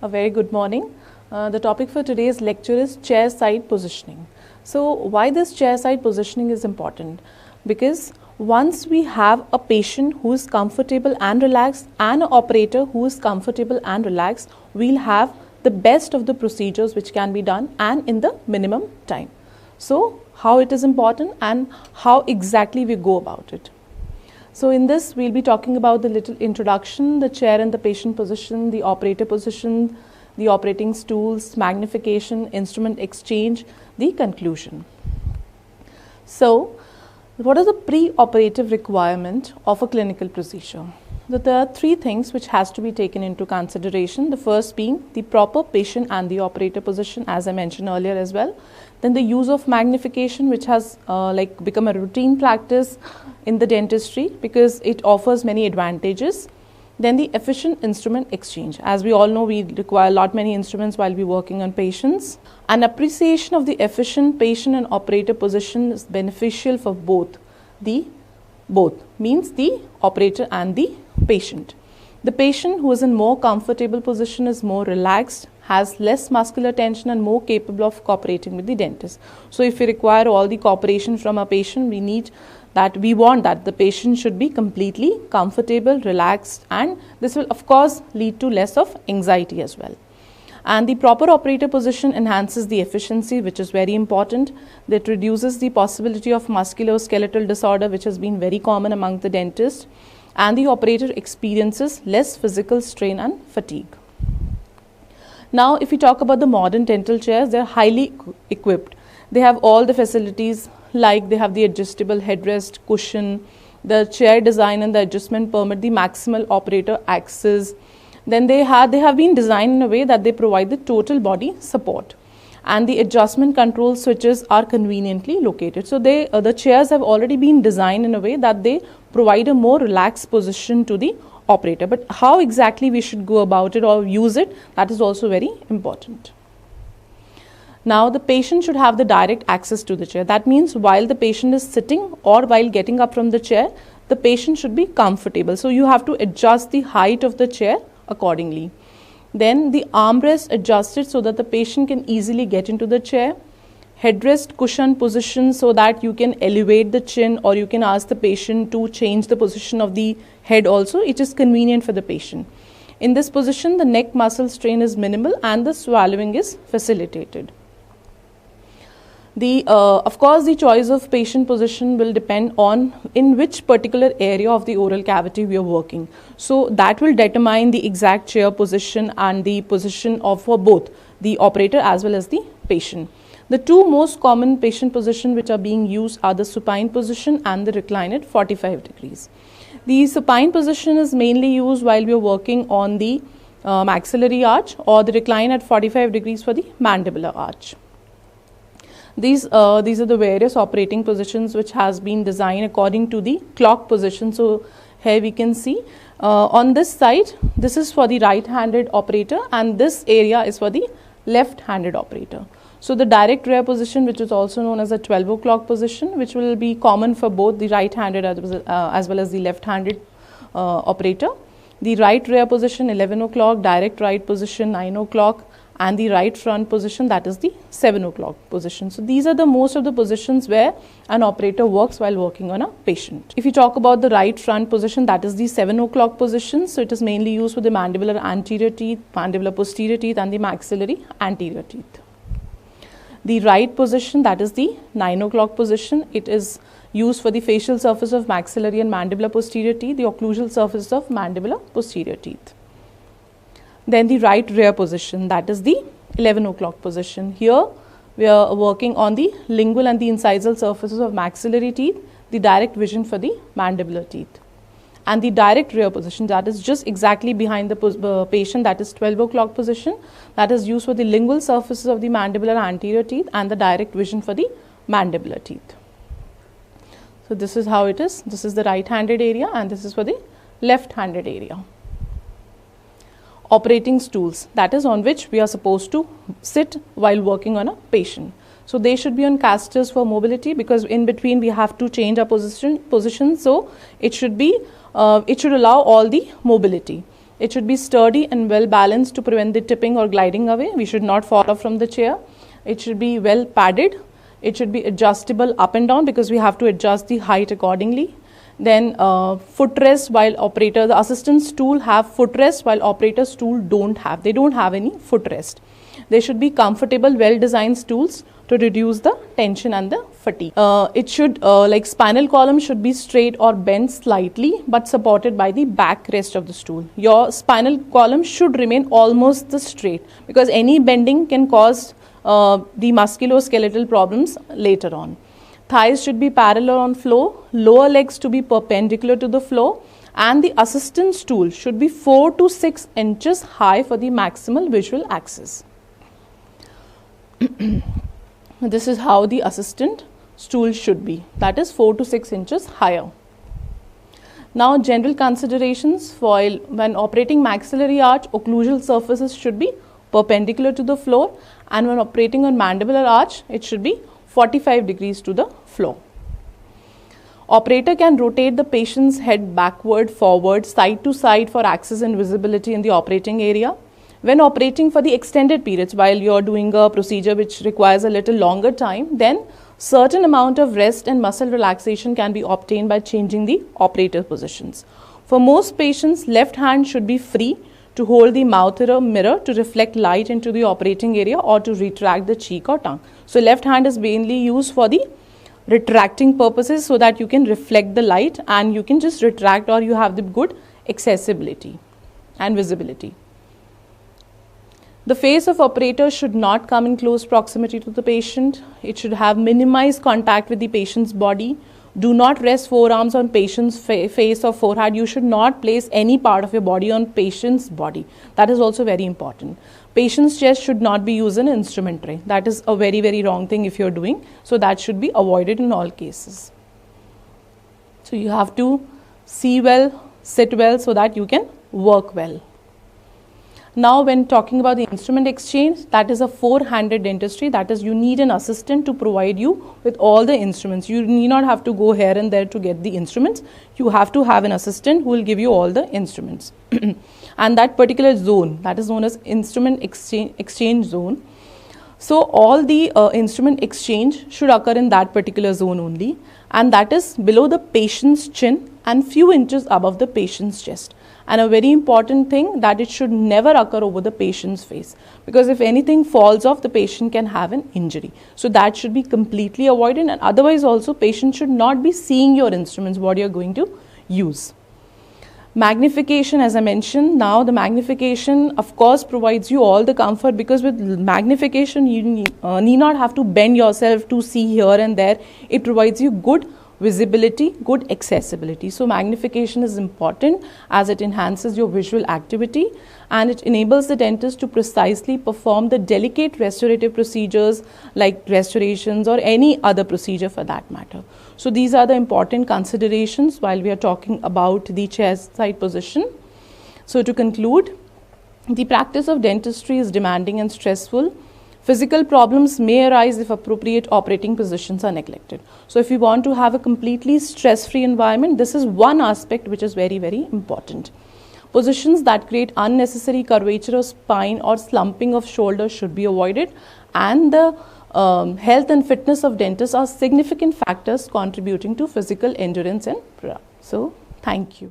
A very good morning. The topic for today's lecture is chair side positioning. So why this chair side positioning is important? Because once we have a patient who is comfortable and relaxed and an operator who is comfortable and relaxed, we'll have the best of the procedures which can be done and in the minimum time. So how it is important and how exactly we go about it. So in this, we'll be talking about the little introduction, the chair and the patient position, the operator position, the operating stools, magnification, instrument exchange, the conclusion. So what is the pre-operative requirement of a clinical procedure? So there are three things which has to be taken into consideration. The first being the proper patient and the operator position, as I mentioned earlier as well. Then the use of magnification, which has become a routine practice in the dentistry because it offers many advantages. Then the efficient instrument exchange. As we all know, we require many instruments while we're working on patients. An appreciation of the efficient patient and operator position is beneficial for both means the operator and the patient. The patient who is in more comfortable position is more relaxed, has less muscular tension and more capable of cooperating with the dentist. So if we require all the cooperation from a patient, we want that the patient should be completely comfortable, relaxed, and this will of course lead to less of anxiety as well. And the proper operator position enhances the efficiency, which is very important. That reduces the possibility of musculoskeletal disorder, which has been very common among the dentists. And the operator experiences less physical strain and fatigue. Now, if we talk about the modern dental chairs, they are highly equipped. They have all the facilities, like they have the adjustable headrest, cushion, the chair design and the adjustment permit the maximal operator access. Then they have been designed in a way that they provide the total body support. And the adjustment control switches are conveniently located. So the chairs have already been designed in a way that they provide a more relaxed position to the operator. But how exactly we should go about it or use it, that is also very important. Now the patient should have the direct access to the chair. That means while the patient is sitting or while getting up from the chair, the patient should be comfortable. So you have to adjust the height of the chair accordingly. Then the armrest adjusted so that the patient can easily get into the chair. Headrest cushion position so that you can elevate the chin or you can ask the patient to change the position of the head also. It is convenient for the patient. In this position, the neck muscle strain is minimal and the swallowing is facilitated. Of course, the choice of patient position will depend on in which particular area of the oral cavity we are working. So that will determine the exact chair position and the position for both the operator as well as the patient. The two most common patient positions which are being used are the supine position and the recline at 45 degrees. The supine position is mainly used while we are working on the maxillary arch, or the recline at 45 degrees for the mandibular arch. These are the various operating positions which has been designed according to the clock position. So here we can see on this side, this is for the right-handed operator and this area is for the left-handed operator. So the direct rear position, which is also known as a 12 o'clock position, which will be common for both the right-handed as well as the left-handed operator. The right rear position 11 o'clock, direct right position 9 o'clock, and the right front position, that is the 7 o'clock position. So these are the most of the positions where an operator works while working on a patient. If you talk about the right front position, that is the 7 o'clock position. So it is mainly used for the mandibular anterior teeth, mandibular posterior teeth, and the maxillary anterior teeth. The right position, that is the 9 o'clock position. It is used for the facial surface of maxillary and mandibular posterior teeth, the occlusal surface of mandibular posterior teeth. Then the right rear position, that is the 11 o'clock position. Here we are working on the lingual and the incisal surfaces of maxillary teeth, the direct vision for the mandibular teeth. And the direct rear position, that is just exactly behind the patient, that is 12 o'clock position, that is used for the lingual surfaces of the mandibular anterior teeth and the direct vision for the mandibular teeth. So this is how it is. This is the right-handed area and this is for the left-handed area. Operating stools, that is on which we are supposed to sit while working on a patient. So they should be on casters for mobility, because in between we have to change our position. So it should allow all the mobility. It should be sturdy and well balanced to prevent the tipping or gliding away. We should not fall off from the chair. It should be well padded. It should be adjustable up and down because we have to adjust the height accordingly. Then footrest while operator, the assistant stool have footrest while operator stool don't have. They don't have any footrest. They should be comfortable, well designed stools to reduce the tension and the fatigue. It should, like spinal column should be straight or bent slightly but supported by the backrest of the stool. Your spinal column should remain almost straight because any bending can cause the musculoskeletal problems later on. Thighs should be parallel on floor, lower legs to be perpendicular to the floor, and the assistant stool should be 4 to 6 inches high for the maximal visual access. This is how the assistant stool should be, that is 4 to 6 inches higher. Now general considerations for when operating maxillary arch, occlusal surfaces should be perpendicular to the floor, and when operating on mandibular arch it should be 45 degrees to the floor. Operator can rotate the patient's head backward, forward, side to side for access and visibility in the operating area. When operating for the extended periods, while you are doing a procedure which requires a little longer time, then certain amount of rest and muscle relaxation can be obtained by changing the operator positions. For most patients, left hand should be free to hold the mouth mirror to reflect light into the operating area or to retract the cheek or tongue. So left hand is mainly used for the retracting purposes so that you can reflect the light and you can just retract, or you have the good accessibility and visibility. The face of operator should not come in close proximity to the patient. It should have minimized contact with the patient's body. Do not rest forearms on patient's face or forehead. You should not place any part of your body on patient's body. That is also very important. Patient's chest should not be used in an instrument tray. That is a very, very wrong thing if you are doing. So that should be avoided in all cases. So you have to see well, sit well so that you can work well. Now when talking about the instrument exchange, that is a four-handed dentistry. That is, you need an assistant to provide you with all the instruments. You need not have to go here and there to get the instruments. You have to have an assistant who will give you all the instruments. And that particular zone, that is known as instrument exchange zone. So all the instrument exchange should occur in that particular zone only, and that is below the patient's chin and few inches above the patient's chest. And a very important thing, that it should never occur over the patient's face, because if anything falls off, the patient can have an injury. So that should be completely avoided, and otherwise also patient should not be seeing your instruments, what you are going to use. Magnification, as I mentioned, now the magnification of course provides you all the comfort, because with magnification you need not have to bend yourself to see here and there. It provides you good visibility, good accessibility. So magnification is important as it enhances your visual activity and it enables the dentist to precisely perform the delicate restorative procedures like restorations or any other procedure for that matter. So these are the important considerations while we are talking about the chair side position. So to conclude, the practice of dentistry is demanding and stressful. Physical problems may arise if appropriate operating positions are neglected. So if you want to have a completely stress-free environment, this is one aspect which is very, very important. Positions that create unnecessary curvature of spine or slumping of shoulders should be avoided, and the health and fitness of dentists are significant factors contributing to physical endurance and product. So thank you.